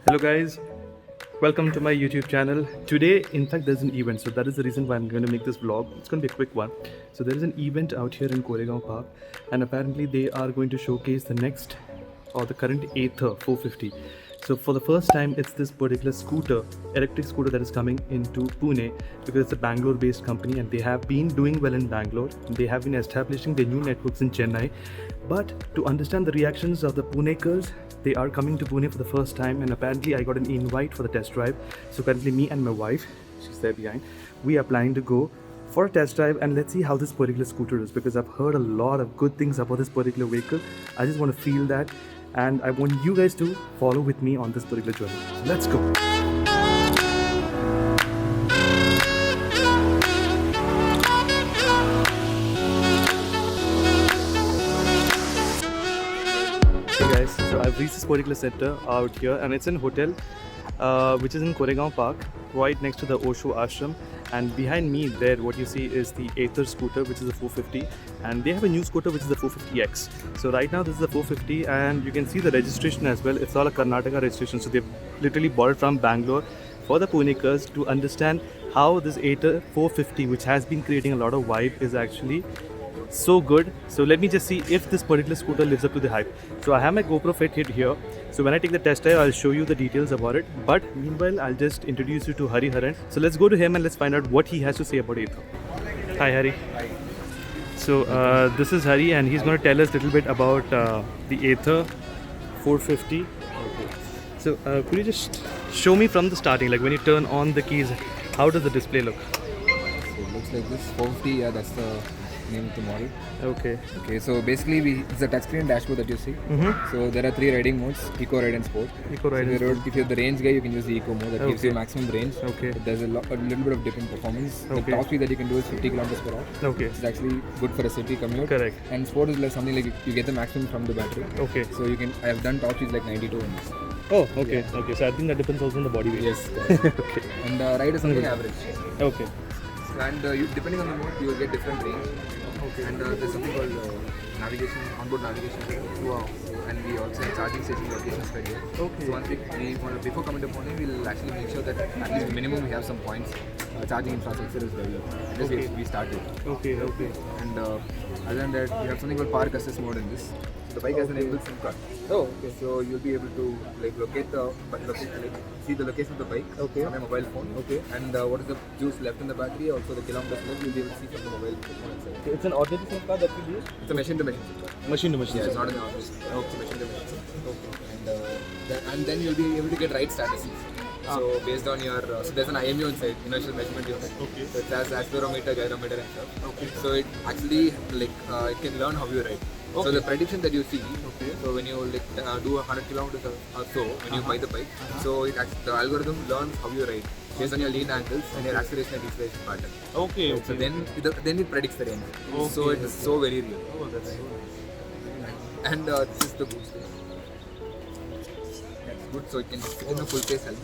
Hello guys, welcome to my YouTube channel. Today, in fact, there's an event, so that is the reason why I'm going to make this vlog. It's going to be a quick one. So there is an event out here in Koregaon Park, and apparently they are going to showcase the next or the current Ather 450. So for the first time, it's this particular scooter, electric scooter, that is coming into Pune because it's a Bangalore-based company and they have been doing well in Bangalore. They have been establishing their new networks in Chennai. But to understand the reactions of the Punekers, they are coming to Pune for the first time, and apparently I got an invite for the test drive. So currently me and my wife, she's there behind, we are planning to go for a test drive and let's see how this particular scooter is, because I've heard a lot of good things about this particular vehicle. I just want to feel that, and I want you guys to follow with me on this particular journey. So let's go. Hey guys, so I've reached this particular center out here, and it's in hotel which is in Koregaon Park, right next to the Osho Ashram. And behind me there, what you see is the Ather scooter, which is a 450, and they have a new scooter which is the 450X. So right now this is the 450, and you can see the registration as well. It's all a Karnataka registration, so they've literally bought it from Bangalore for the Punekers to understand how this Ather 450, which has been creating a lot of vibe, is actually so good. So let me just see if this particular scooter lives up to the hype. So I have my GoPro Fit hit here, so when I take the test drive I'll show you the details about it, but meanwhile I'll just introduce you to Hari Haran. So let's go to him and let's find out what he has to say about Ather. Hi Hari. Hi. So this is Hari, and he's going to tell us a little bit about the Ather 450. So could you just show me from the starting, like when you turn on the keys, how does the display look? So it looks like this 450, yeah, that's the name of the model. Okay. Okay, so basically it's a touchscreen dashboard that you see. So there are 3 riding modes: Eco, Ride and Sport. Eco, Ride, So and Sport. if you're the range guy, you can use the Eco mode. That gives you Okay. maximum range. Okay. But there's a little bit of dip in performance. Okay. The top speed that you can do is 50 kilometers per hour. Okay. It's actually good for a city commute. Correct. And Sport is like something like you get the maximum from the battery. Okay. So you can, I have done top speeds like 92 in this. Oh, okay. Okay. So I think that depends also on the body weight. Yes, correct. Okay. And ride is something average. Okay. And depending on the mode, you will get different range. Okay. And there's something called navigation, onboard navigation. Wow. And we also have charging station locations for here. Okay. So once we want to, before coming to Pune, we'll actually make sure that at least minimum we have some points. Charging infrastructure is developed. This Okay. we started. Okay. Okay. And other than that, we have something called park assist mode in this. So the bike has an inbuilt SIM card. Oh, okay. So you'll be able to locate the see the location of the bike Okay. from a mobile phone. Okay. And what is the juice left in the battery, also the kilometers left, you'll be able to see from the mobile phone itself. So it's an ordinary SIM card that we use? It's a machine to machine SIM card. Machine to machine. Yeah, it's not an office. It's a machine to machine SIM card. Okay. And then you'll be able to get ride statistics. So based on your, so there's an IMU inside, inertial measurement unit. Okay. So it has accelerometer, gyrometer and stuff. Okay. So it actually it can learn how you ride. So Okay. the prediction that you see, Okay. so when you do 100 kilometers or so when you buy the bike, so the algorithm learns how you ride based on your lean angles and your acceleration and deceleration pattern. Okay. So then it predicts the range. So Okay. it is so very real. Oh, that's so nice. And this is the boost. That's good. So it can fit in a full face helmet.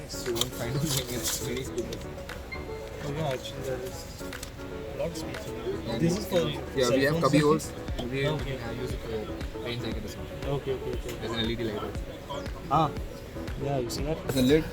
So you won't find many scooters. Oh yeah, actually there is a lot of space. And This is for yeah, we have cell cubby phones. holes. We Okay. use it for range like this one. Okay, okay, okay. There's an LED light also. Ah, yeah, you see that? There's a lid.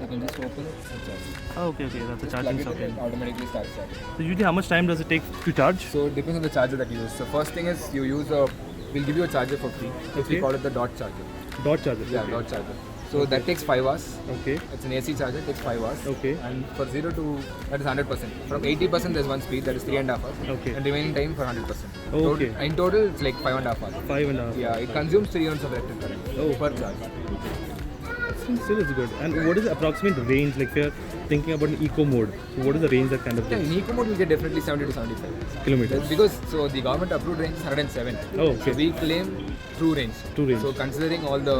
You can just open it and charge. Oh, okay. Okay. That's a Plug charging it in, socket. it automatically starts charging. So usually, how much time does it take to charge? So it depends on the charger that you use. So first thing is you use a, we'll give you a charger for free. Okay. We call it the dot charger. Dot charger. Yeah, Okay. dot charger. So that takes 5 hours. Okay. It's an AC charger, takes 5 hours. Okay. And for 0 to, that is 100%. From 80% there's one speed, that is 3.5 hours. Okay. And remaining time for 100%. Okay. In total, it's like 5.5 hours. 5.5. Yeah, it consumes 3 units of electric current Oh. per charge. Still is good. And what is the approximate range? Like, if you're thinking about an eco mode, so what is the range that kind of Yeah, gives? in eco mode, we get definitely 70 to 75. Kilometers. Because, so the government approved range is 107. Oh, okay. So we claim true range. True range. So considering all the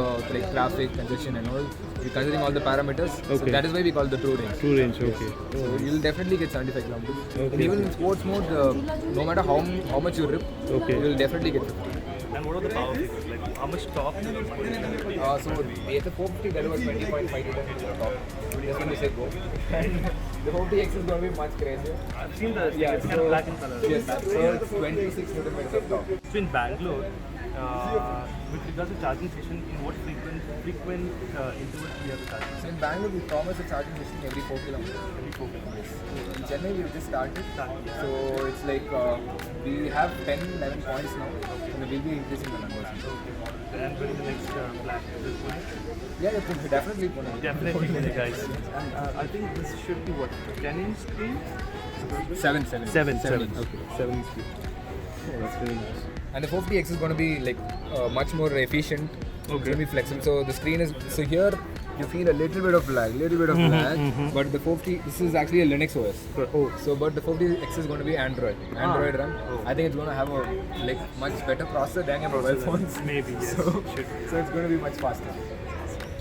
traffic, congestion and all, we're considering all the parameters. So Okay. that is why we call it the true range. True range. Okay. So you'll definitely get 75 kilometers. Okay. And even in sports mode, no matter how much you rip, Okay. you'll definitely get 50. And what are the power figures? Like, how much torque? So the Ather 450 delivers 20.5 liters of torque. Just when you say go. And the 40X is going to be much crazier. I've seen the Yeah, kind of black in color. Yes, so it's 26 Newton meters of torque. So in Bangalore, with regards to charging station, in what frequent intervals we have the charging? So in Bangalore, we promise a charging station every 4 kilometers. Every 4 kilometers. In Chennai, we've just started. Yeah. So it's like we have 10, 11 points now. And we'll be increasing the numbers. Okay. And when is the next plan? Is it Pune? Yeah, definitely Pune. Definitely Pune, guys. And I think this should be what? 10 inch screen? 7. 7. Okay, 7 screen. Oh, that's very nice. And the 450X is going to be like much more efficient. It's going to be flexible. So the screen is, so here you feel a little bit of lag, but the 450, this is actually a Linux OS. Oh. So, but the 450X is going to be Android RAM. I think it's going to have a like much better processor than your mobile phones. Maybe, yes. So it's going to be much faster.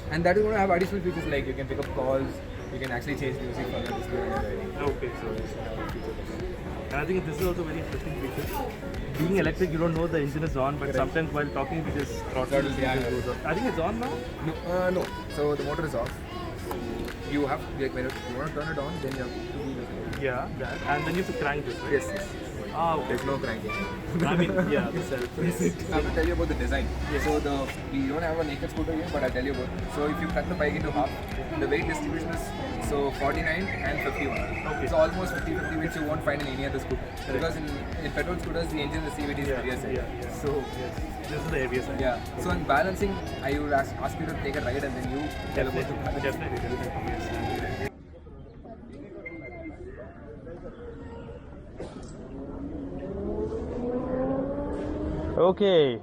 And that is going to have additional features like you can pick up calls, you can actually change music from the display when you're riding. Okay, so and I think this is also very interesting feature. Being electric, you don't know the engine is on, but sometimes while talking, we just throttle Throttle, goes off. I think it's on now. No. So the motor is off. You have like when you want to turn it on, then you have to do this. Yeah, that. And then you have to crank this, right? Yes. Ah, okay. There's no cranking. I mean, yeah, the self. I will tell you about the design. So we don't have a naked scooter here, but I'll tell you about. So if you cut the bike into half, the weight distribution is so 49 and 51. Okay. So almost 50-50, which you won't find in any other scooter. Because in petrol scooters, the engine, the CVT is heavier side. Yeah. So Yes. This is the heaviest side. yeah. So in balancing, I would ask you to take a ride and then you tell about the balance. Definitely. Yes. Okay.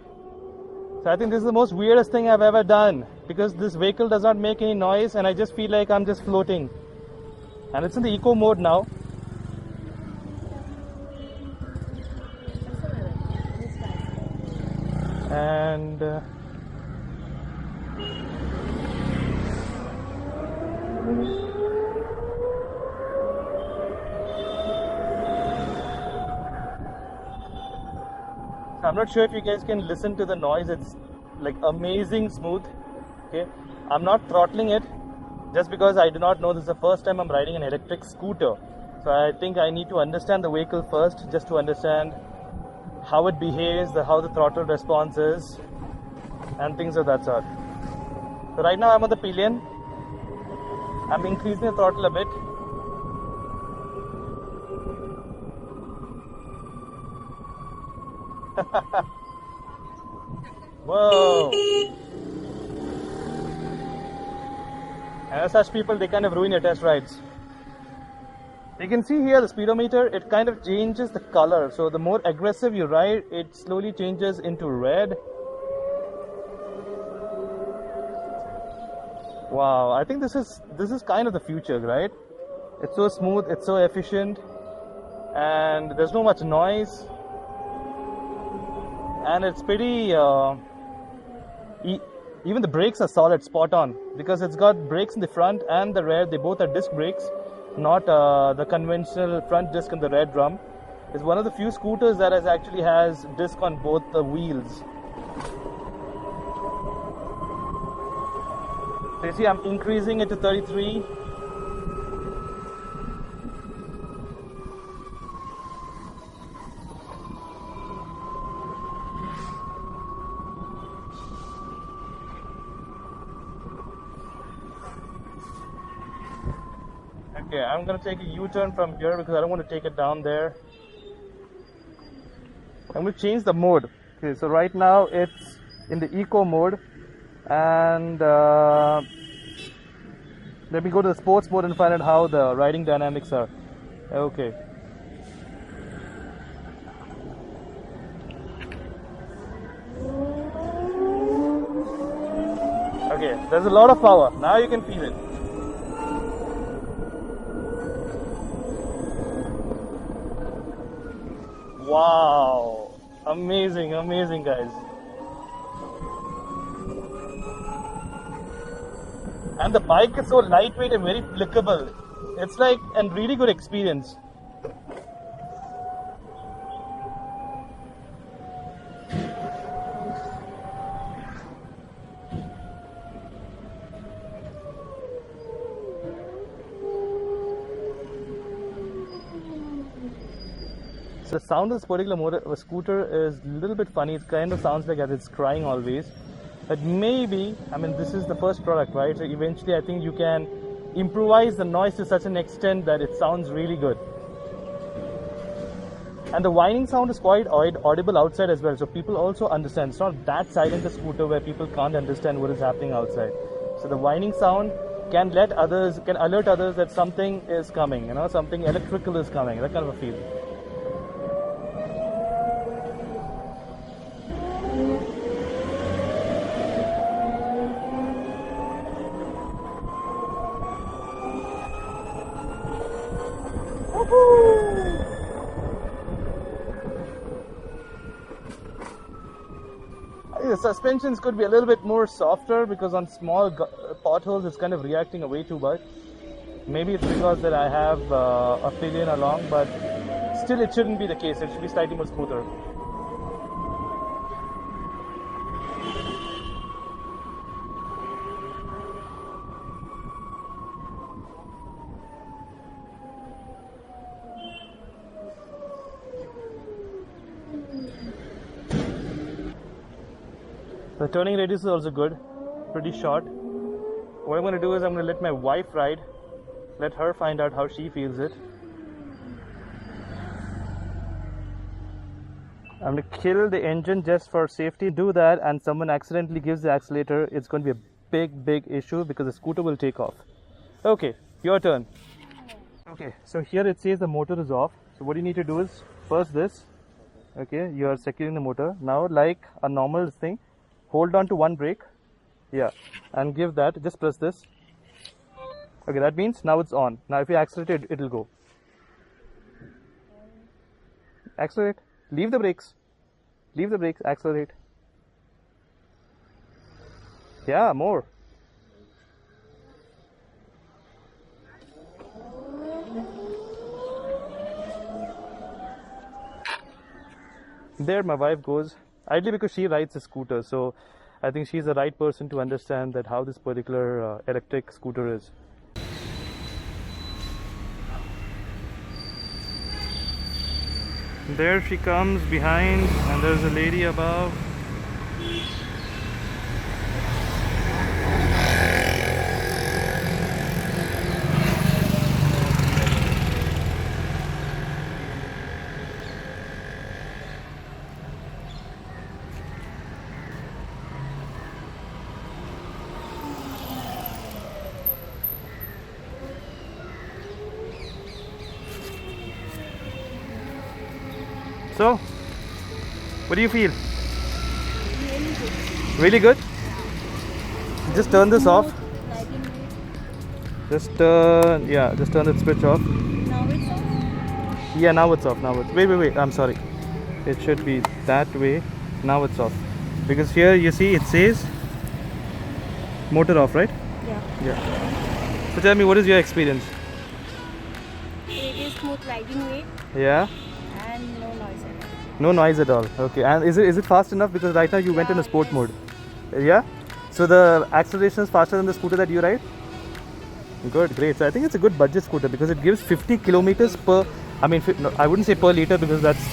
So I think this is the most weirdest thing I've ever done because this vehicle does not make any noise and I just feel like I'm just floating. And it's in the eco mode now. And I'm not sure if you guys can listen to the noise. It's like amazing smooth. Okay, I'm not throttling it just because I do not know. This is the first time I'm riding an electric scooter, so I think I need to understand the vehicle first, just to understand how it behaves, how the throttle response is, and things of that sort. So right now I'm on the pillion. I'm increasing the throttle a bit. Whoa! And as such people, they kind of ruin your test rides. You can see here the speedometer, it kind of changes the color. So the more aggressive you ride, it slowly changes into red. Wow, I think this is kind of the future, right? It's so smooth, it's so efficient, and there's no much noise. And it's pretty, even the brakes are solid, spot on, because it's got brakes in the front and the rear. They both are disc brakes, not the conventional front disc and the rear drum. It's one of the few scooters that actually has disc on both the wheels. So you see, I'm increasing it to 33. Okay, I'm gonna take a U-turn from here because I don't want to take it down there. I'm gonna change the mode. Okay, so right now it's in the eco mode, and let me go to the sports mode and find out how the riding dynamics are. Okay. Okay, there's a lot of power. Now you can feel it. Wow, amazing, guys. And the bike is so lightweight and very flickable. It's like a really good experience. The sound of this particular scooter is a little bit funny. It kind of sounds like as it's crying always. But maybe, I mean, this is the first product, right? So eventually I think you can improvise the noise to such an extent that it sounds really good. And the whining sound is quite audible outside as well. So people also understand. It's not that silent a scooter where people can't understand what is happening outside. So the whining sound can alert others that something is coming, you know, something electrical is coming, that kind of a feel. The suspensions could be a little bit more softer because on small potholes it's kind of reacting way too much. Maybe it's because that I have a pillion along, but still it shouldn't be the case. It should be slightly more smoother. The turning radius is also good, pretty short. What I'm going to do is I'm going to let my wife ride, let her find out how she feels it. I'm going to kill the engine just for safety. Do that and someone accidentally gives the accelerator, it's going to be a big issue because the scooter will take off. Okay, your turn. Okay, so here it says the motor is off. So what you need to do is first this. Okay, you are securing the motor. Now like a normal thing, hold on to one brake, yeah, and give that, just press this. Okay, that means now it's on. Now if you accelerate it, it'll go. Accelerate, leave the brakes, accelerate. Yeah, more. There my wife goes. Ideally because she rides a scooter, so I think she's the right person to understand that how this particular electric scooter is. There she comes behind, and there's a lady above. So, what do you feel? Really good. Really good? Just turn this off. Lighting it. Just turn the switch off. Now it's off. Yeah, now it's off. Wait. I'm sorry. It should be that way. Now it's off. Because here you see it says motor off, right? Yeah. Yeah. So tell me, what is your experience? It is smooth riding weight Yeah. and no noise at all. No noise at all. Okay. And is it fast enough? Because right now you went in a sport mode. Yeah. So the acceleration is faster than the scooter that you ride? Good, great. So I think it's a good budget scooter because it gives 50 kilometers per, I wouldn't say per liter because that's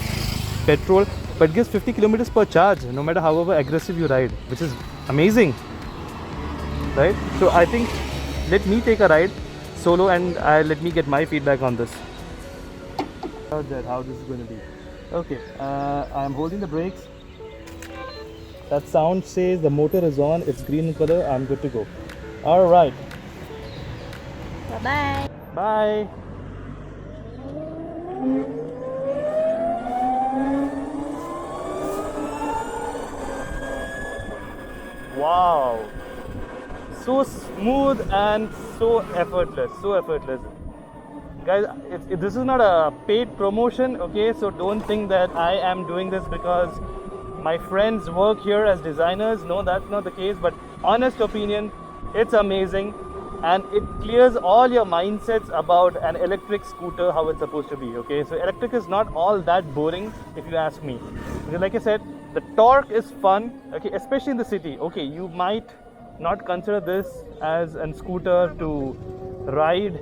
petrol, but it gives 50 kilometers per charge, no matter however aggressive you ride, which is amazing, right? So I think let me take a ride solo and let me get my feedback on this. How this is going to be. Okay, I'm holding the brakes. That sound says the motor is on, it's green in color, I'm good to go. All right. Bye-bye. Bye. Wow. So smooth and so effortless. Guys, this is not a paid promotion, okay? So don't think that I am doing this because my friends work here as designers. No, that's not the case. But honest opinion, it's amazing. And it clears all your mindsets about an electric scooter, how it's supposed to be, okay? So electric is not all that boring, if you ask me. Because like I said, the torque is fun, okay, especially in the city. Okay, you might not consider this as a scooter to ride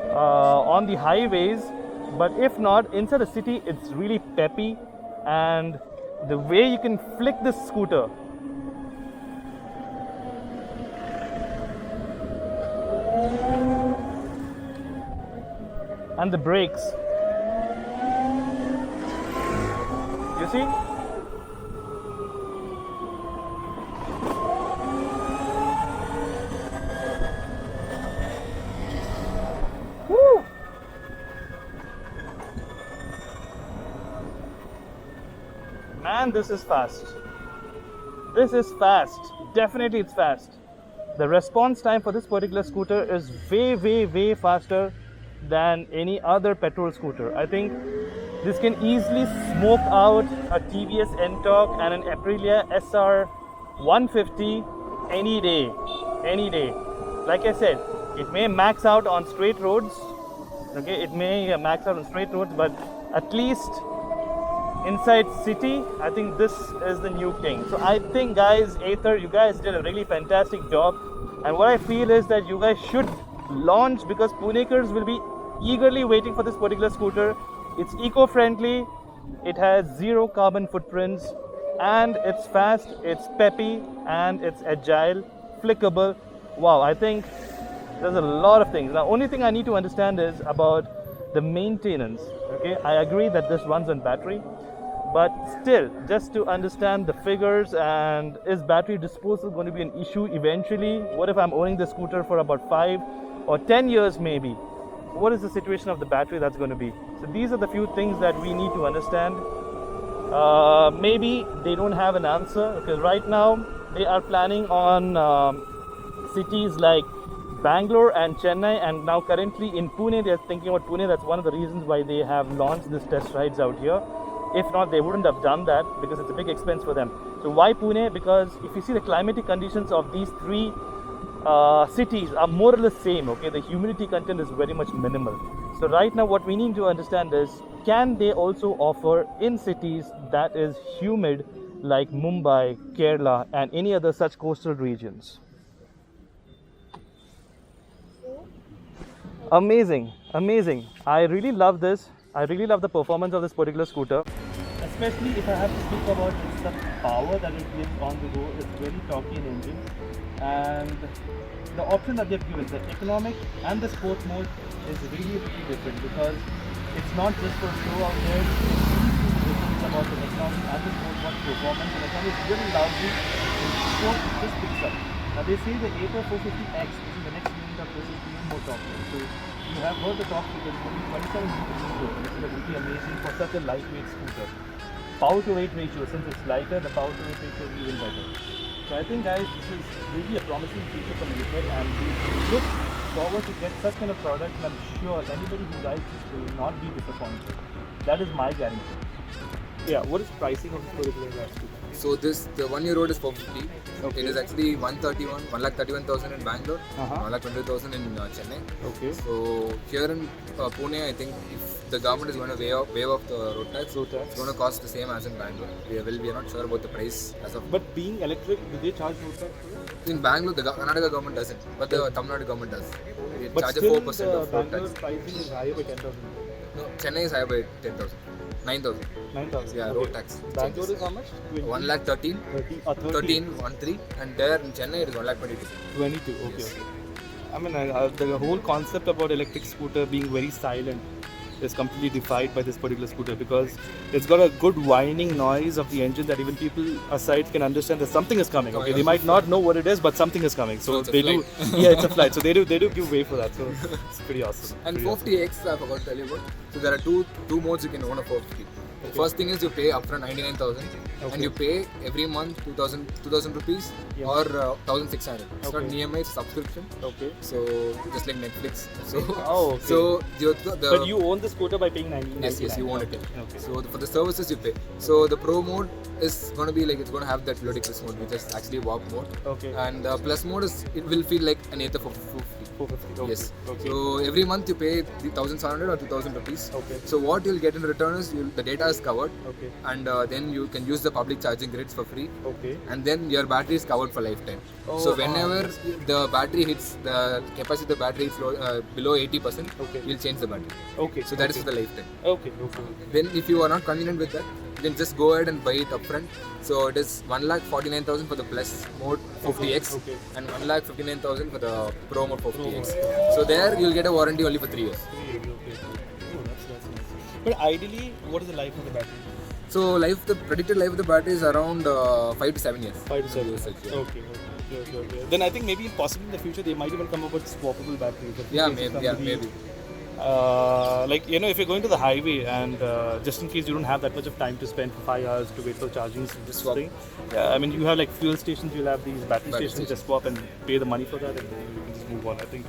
on the highways, But if not, inside the city, it's really peppy, and the way you can flick this scooter. And the brakes. You see? Woo! Man, this is fast. This is fast. Definitely it's fast. The response time for this particular scooter is way faster than any other petrol scooter. I think this can easily smoke out a TVS Ntorq and an Aprilia SR 150 any day. Any day. Like I said, it may max out on straight roads. Okay, it may max out on straight roads, but at least inside city, I think this is the new king. So I think, guys, Ather, you guys did a really fantastic job. And what I feel is that you guys should launch, because Punekars will be eagerly waiting for this particular scooter. It's eco-friendly, it has 0 carbon footprints, and it's fast, it's peppy, and it's agile, flickable. Wow, I think there's a lot of things. Now, only thing I need to understand is about the maintenance. Okay, I agree that this runs on battery, but still, just to understand the figures, and is battery disposal going to be an issue eventually? What if I'm owning the scooter for about 5 or 10 years maybe? What is the situation of the battery that's going to be? So these are the few things that we need to understand. Maybe they don't have an answer, because right now they are planning on cities like Bangalore and Chennai, and now currently in Pune they're thinking about Pune. That's one of the reasons why they have launched this test rides out here. If not, they wouldn't have done that, because it's a big expense for them. So why Pune? Because if you see the climatic conditions of these 3 cities are more or less same. Okay, the humidity content is very much minimal. So right now what we need to understand is, can they also offer in cities that is humid like Mumbai, Kerala and any other such coastal regions? Amazing, amazing. I really love this. I really love the performance of this particular scooter. Especially if I have to speak about the power that it gives on the go. It's very torquey in engine, and the option that they've given, the economic and the sport mode, is really different, because it's not just for show out there. It's about the economic and the sport mode performance, and I find it's really loudly. So this picks up. Now they say the Ather 450X, which is the next unit of this, is even more torquey. So you have heard the torque figure, it's going to be 27 Nm, which is really amazing for such a lightweight scooter. Power to weight ratio, since it's lighter, the power to weight ratio is even better. So I think, guys, this is really a promising feature from Ather, and we look forward to get such kind of product, and I'm sure anybody who rides this will not be disappointed. That is my guarantee. Yeah, what is pricing of this particular scooter? So the one you rode is 450. Okay. It is actually 1,31,000 in Bangalore, Uh-huh. 1,20,000 in Chennai. Okay. So here in Pune, I think if the government is going to waive off the road tax, it's going to cost the same as in Bangalore. We are not sure about the price as of. But being electric, do they charge road tax for it? In Bangalore, the Karnataka government doesn't, but the Tamil Nadu government does. They But charge a still, 4% of road Bangalore tax. pricing is higher by 10,000. No, Chennai is higher by 10,000, 9,000. 9,000. Yeah, Okay. road tax. Bangalore is how much? 1,13,000. 13. 13, and there in Chennai it is 1,22,000. 22. Okay. Yes. Okay. I mean, the whole concept about electric scooter being very silent is completely defied by this particular scooter, because it's got a good whining noise of the engine that even people aside can understand that something is coming. Okay, they might not know what it is, but something is coming. So it's a they do. flight. Yeah, it's a flight. So they do give way for that. So it's pretty awesome. And Pretty awesome. 450X, I forgot to tell you about. So there are two modes you can own a 450. The first thing is you pay upfront 99,000, and you pay every month 2,000 rupees or 1,600. It's not an EMI, it's a subscription. Okay. So just like Netflix. So Oh, okay. so But you own the scooter by paying 99. yes, you own it. Okay. So for the services you pay. So the Pro mode is going to be like, it's going to have that ludicrous mode, which is actually warp mode. Okay. And plus mode is, it will feel like an Ather 450. 450. Okay. Yes. Okay. So every month you pay the 1,700 or 2,000 rupees. Okay. So what you'll get in return is the data is covered, Okay. and then you can use the public charging grids for free, Okay. and then your battery is covered for lifetime. Oh, So whenever the battery hits the capacity of the battery hits below 80%, Okay. you'll change the battery. Okay. So that is for the lifetime. Okay. Okay. Then if you are not convenient with that, then just go ahead and buy it upfront. So it is 1,49,000 for the Plus Mode 50X, Okay. and 1,59,000 for the Pro Mode 50X. So there you'll get a warranty only for 3 years. Okay. Oh, that's nice. But ideally, what is the life of the battery? So the predicted life of the battery is around 5 to 7 years. 5 to 7 Usage, years. yeah. Okay. Then I think maybe possibly in the future they might even come up with swappable batteries. Yeah, maybe. Like, you know, if you're going to the highway and just in case you don't have that much of time to spend for 5 hours to wait for charging this Swap. thing, yeah, I mean, you have like fuel stations, you'll have these battery Battery stations, just stations. swap and pay the money for that, and then you can just move on. I think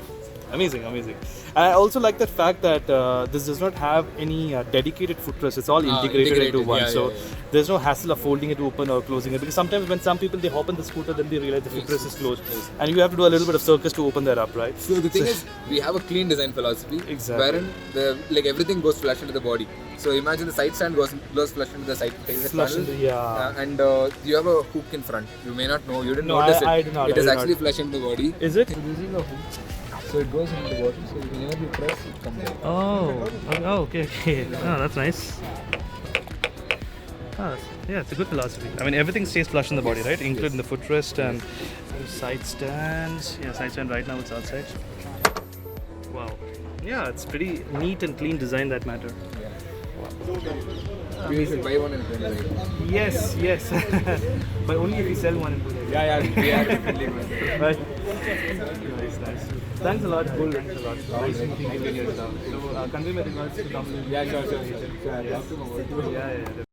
amazing. And I also like that fact that this does not have any dedicated footrest. It's all integrated into one. yeah, So yeah. there's no hassle of folding it open or closing it, because sometimes when some people they hop on the scooter, then they realize the footrest is closed, and you have to do a little bit of circus to open that up, right? So the thing is, we have a clean design philosophy, Exactly. wherein everything goes flush into the body. So imagine the side stand goes flush into the side Flush panel. into the- yeah. And you have a hook in front. You may not know. You didn't No, notice it. I did not, It I is did actually not. flush into the body. Is it? Using a hook, so it goes into the body. So whenever you press, it comes out. Oh, okay. Oh, that's nice. Yeah, it's a good philosophy. I mean, everything stays flush in the body, right? Including the footrest and side stands. Yeah, side stand right now it's outside. Wow. Yeah, it's pretty neat and clean design, that matter. You should buy one and bring it. Yes. But only if you sell one in Pune. Yeah, we are definitely going. Right. Nice. Thanks a lot. Cool. Thanks a lot. Nice meeting you. So, convey my regards to Kamlesh. Yeah, sure. Yeah.